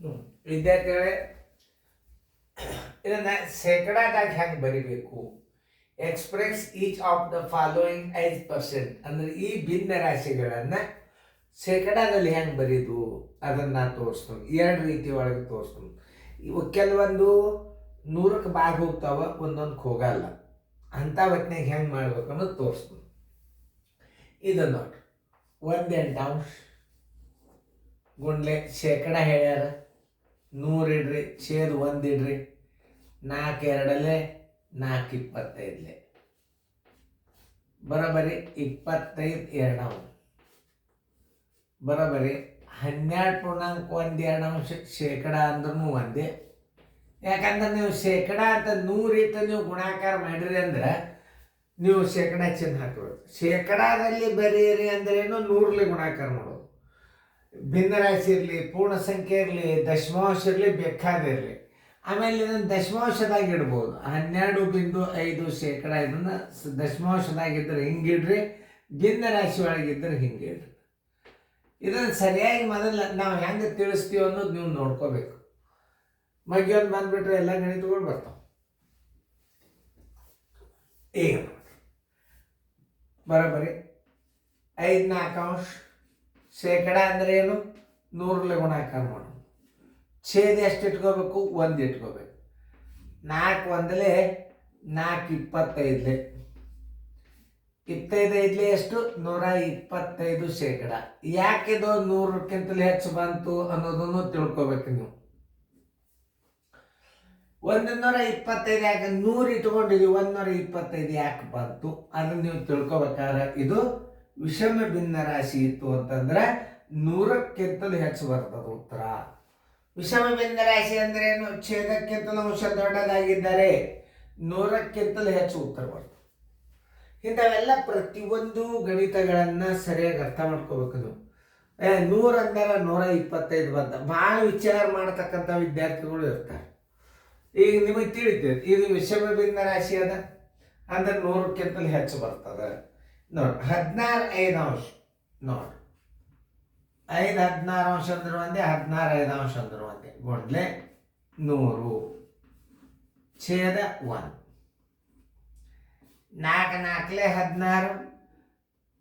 ವಿದ್ಯಾರ್ಥಿಗಳೇ, ಇದನ್ನ ಶೇಕಡಾದಾಗ ಹೆಂಗೆ ಬರಿಬೇಕು? Express each of the following 5%. ಅಂದ್ರೆ ಈ ಭಿನ್ನ ರಾಶಿಗಳನ್ನು ಶೇಕಡಾದಲ್ಲಿ ಹೆಂಗೆ ಬರೀದು ಅದನ್ನು ತೋರಿಸ್ತೀನಿ. ಎರಡು ರೀತಿ ಒಳಗೆ ತೋರಿಸ್ತೀನಿ. ಇವು ಕೆಲವೊಂದು 100ಕ್ಕೆ ಭಾಗ ಹೋಗ್ತಾವ, ಒಂದೊಂದು ಹೋಗಲ್ಲ. ಅಂಥ ಹೊತ್ತಿನಾಗ ಹೆಂಗೆ ಮಾಡ್ಬೇಕು ಅನ್ನೋದು ತೋರಿಸ್ತೀನಿ. ಇದು ನೋಡ್ರಿ, 1/8 ಗುಂಡ್ಲೆ ಶೇಕಡ ಹೇಳ್ಯಾರ. 100 ಇಡ್ರಿ, ಛೇದ್ 1 ಇಡ್ರಿ. 4 2 4 25 ಬರೋಬರಿ 25 2 ಬರೋಬರಿ 12.1 ಶೇಕಡ ಅಂದ್ರೂ ಒಂದೇ. ಯಾಕಂದ್ರೆ ನೀವು ಶೇಕಡ ಅಂತ 100 ಇಟ್ಟು ನೀವು ಗುಣಾಕಾರ ಮಾಡಿರಿ ಅಂದ್ರೆ ನೀವು ಶೇಕಡ ಚಿಹ್ನೆ ಹಾಕಬೇಕು. ಶೇಕಡಾದಲ್ಲಿ ಬರೀರಿ ಅಂದ್ರೇನು 100ರಲ್ಲಿ ಗುಣಾಕಾರ ಮಾಡೋದು. ಭಿನ್ನರಾಶಿ ಇರಲಿ, ಪೂರ್ಣ ಸಂಖ್ಯೆ ಇರಲಿ, ದಶಮಾಂಶ ಇರಲಿ, ಬೇಕಾದಿರಲಿ. ಆಮೇಲೆ ಇದನ್ನು ದಶಮಾಂಶದಾಗ ಇಡ್ಬೋದು. 12.5 ಶೇಕಡ ಇದನ್ನು ದಶಮಾಂಶದಾಗಿದ್ದರೆ ಹಿಂಗಿಡ್ರಿ, ಭಿನ್ನ ರಾಶಿ ಒಳಗಿದ್ದರೆ ಹಿಂಗೆ ಇಡ್ರಿ. ಇದನ್ನು ಸರಿಯಾಗಿ ಮೊದಲು ನಾವು ಹೆಂಗೆ ತಿಳಿಸ್ತೀವಿ ಅನ್ನೋದು ನೀವು ನೋಡ್ಕೋಬೇಕು. ಮಗ್ಗಿಯೊಂದು ಬಂದುಬಿಟ್ರೆ ಎಲ್ಲ ಗಣಿತಗಳು ಬರ್ತಾವೆ. ಈಗ ಬರೋಬ್ಬರಿ 5/4 ಶೇಕಡ ಅಂದ್ರೆ ಏನು? 100ರಲ್ಲಿ ಗುಣಾಕಾರ ಮಾಡೋದು. ಛೇದ ಎಷ್ಟು ಇಟ್ಕೋಬೇಕು? 1 ಇಟ್ಕೋಬೇಕು. 4 1 4 25 25 ಎಷ್ಟು? 125 ಶೇಕಡ. ಯಾಕಿದು 100ಕ್ಕಿಂತಲೂ ಹೆಚ್ಚು ಬಂತು ಅನ್ನೋದನ್ನು ತಿಳ್ಕೊಬೇಕು ನೀವು. 125 ಯಾಕೆ 100 ಇಟ್ಕೊಂಡಿದ್ದೀವಿ, 125 ಯಾಕೆ ಬಂತು ಅದನ್ನು ನೀವು ತಿಳ್ಕೊಬೇಕಾದ್ರೆ ಇದು ವಿಷಮ ಭಿನ್ನ ರಾಶಿ ಇತ್ತು ಅಂತಂದ್ರೆ 100ಕ್ಕಿಂತಲೂ ಹೆಚ್ಚು ಬರ್ತದೆ ಉತ್ತರ. ವಿಷಮ ಭಿನ್ನ ರಾಶಿ ಅಂದ್ರೆ ಏನು? ಛೇದಕ್ಕಿಂತಲೂ ಅಂಶ ದೊಡ್ಡದಾಗಿದ್ದರೆ 100ಕ್ಕಿಂತಲೂ ಹೆಚ್ಚು ಉತ್ತರ ಬರ್ತದೆ. ಇಂಥವೆಲ್ಲ ಪ್ರತಿಯೊಂದು ಗಣಿತಗಳನ್ನು ಸರಿಯಾಗಿ ಅರ್ಥ ಮಾಡ್ಕೋಬೇಕು ನೀವು. 100 ಅಂದರೆ 125 ಬಂತ ಭಾಳ ವಿಚಾರ ಮಾಡತಕ್ಕಂಥ ವಿದ್ಯಾರ್ಥಿಗಳು ಇರ್ತಾರೆ. ಈಗ ನಿಮಗೆ ತಿಳಿತೀರಿ ಇದು ವಿಷಮ ಭಿನ್ನ ರಾಶಿ ಅದ ಅಂದ್ರೆ 100ಕ್ಕಿಂತಲೂ ಹೆಚ್ಚು ಬರ್ತದೆ. ನೋಡಿ 16/5 ನೋಡಿ 5/16 ಅಂದ್ರೆ ಒಂದೇ, 16/5 ಅಂದ್ರೆ ಒಂದೇ. ಗುಂಡ್ಲೆ 100 ಛೇದ 1. 4 4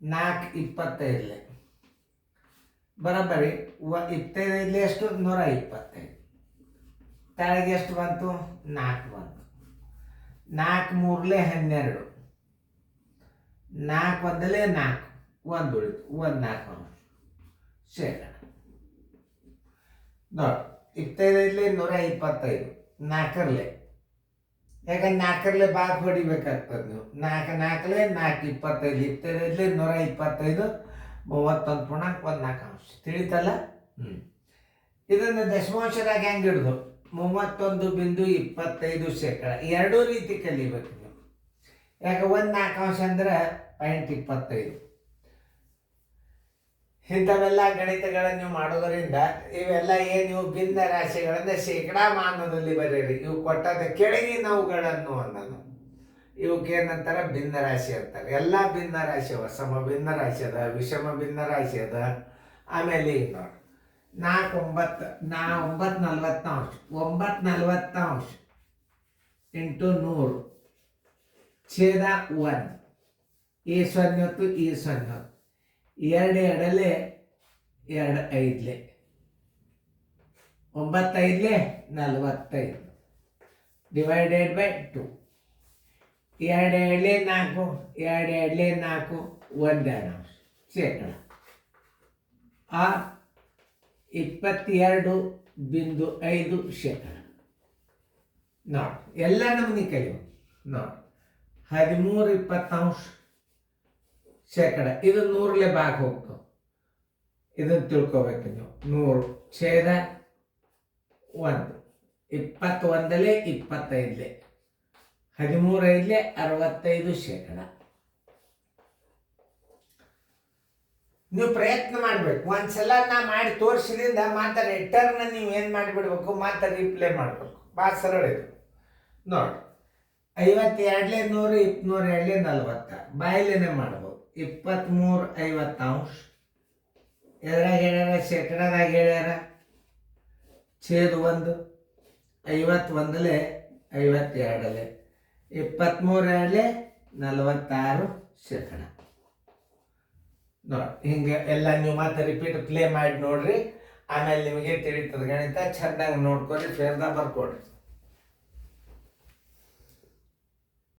16 4 25 ಬರೋಬ್ಬರಿ 25 ಎಷ್ಟು? 125. ಕೆಳಗೆ ಎಷ್ಟು ಬಂತು? 4 ಬಂತು. 4 3 12 4 1 4 1 ಉಳಿತು. 1/4 ಶೇಕಡ. ನೋಡಿ 25 125 4ರಲ್ಲಿ, ಯಾಕಂದ್ರೆ 4ರಲ್ಲಿ ಭಾಗ ಹೊಡಿಬೇಕಾಗ್ತದೆ ನೀವು. 4 4 4 25 25 125 31.14 ತಿಳಿತಲ್ಲ. ಇದನ್ನು ದಶಮಾಂಶದಾಗ ಹೆಂಗೆ ಹಿಡಿದು 31.25 ಶೇಕಡ. ಎರಡೂ ರೀತಿ ಕಲಿಬೇಕು ನೀವು. ಯಾಕೆ 1/4 ಅಂದ್ರೆ 0.25. ಇಂಥವೆಲ್ಲ ಗಣಿತಗಳನ್ನು ನೀವು ಮಾಡೋದರಿಂದ ಇವೆಲ್ಲ ಏನು ಇವು ಭಿನ್ನ ರಾಶಿಗಳನ್ನು ಶೇಕಡಾಮಾನದಲ್ಲಿ ಬರೀರಿ. ಇವು ಕೊಟ್ಟದ ಕೆಳಗಿನವುಗಳನ್ನು ಅನ್ನೋದು ಇವಕ್ಕೇನಂತಾರೆ? ಭಿನ್ನ ರಾಶಿ ಅಂತಾರೆ. ಎಲ್ಲ ಭಿನ್ನ ರಾಶಿ ಅವ. ಸಮ ಭಿನ್ನ ರಾಶಿ ಅದ, ವಿಷಮ ಭಿನ್ನ ರಾಶಿ ಅದ. ಆಮೇಲೆ ಈಗ ನೋಡಿ 4 9 940 ಇಂಟು 100 ಛೇದ 1. ಈ 0 ಈ 0 2 2 2 5 9 5 45 ಡಿವೈಡೆಡ್ ಬೈ 2. 2 2 4 2 2 4 1/2 ಶೇಕಡ. 22.5 ಶೇಕಡ. ನೋಡಿ ಎಲ್ಲ ನಮೂನಿ ಕಲಿಯೋ. ನೋಡಿ 13/20 ಶೇಕಡ. ಇದು 100ರಲ್ಲಿ ಭಾಗ ಹೋಗ್ತವೆ. ಇದನ್ನು ತಿಳ್ಕೊಬೇಕು ನೀವು. 100 ಛೇದ 1. 21 25 13 65 ಶೇಕಡ. ನೀವು ಪ್ರಯತ್ನ ಮಾಡಬೇಕು. ಒಂದ್ಸಲ ನಾ ಮಾಡಿ ತೋರಿಸಿದ್ರಿಂದ ಮಾತ್ರ ರಿಟರ್ನ್ ನೀವು ಏನು ಮಾಡಿಬಿಡ್ಬೇಕು, ಮಾತ್ರ ರಿಪ್ಲೈ ಮಾಡಬೇಕು. ಭಾಳ ಸರಳ ಇದು. ನೋಡಿ 52 100 2 40 ಬಾಯಿಲೇನೆ ಮಾಡ್ಬೋದು. 23/50 ಎದ್ರಾಗ ಹೇಳ್ಯಾರ? ಶೇಕಡದಾಗ ಹೇಳ್ಯಾರ. ಛೇದ್ 1 51 52 23 46%. ನೋಡಿ ಹಿಂಗೆ ಎಲ್ಲ ನೀವು ಮತ್ತೆ ರಿಪೀಟ್ ಪ್ಲೇ ಮಾಡಿ ನೋಡ್ರಿ, ಆಮೇಲೆ ನಿಮಗೆ ತಿಳಿತದ ಗಣಿತ. ಚೆನ್ನಾಗಿ ನೋಡ್ಕೊರಿ, ಫೇರ್ದ ಬರ್ಕೊಡ್ರಿ.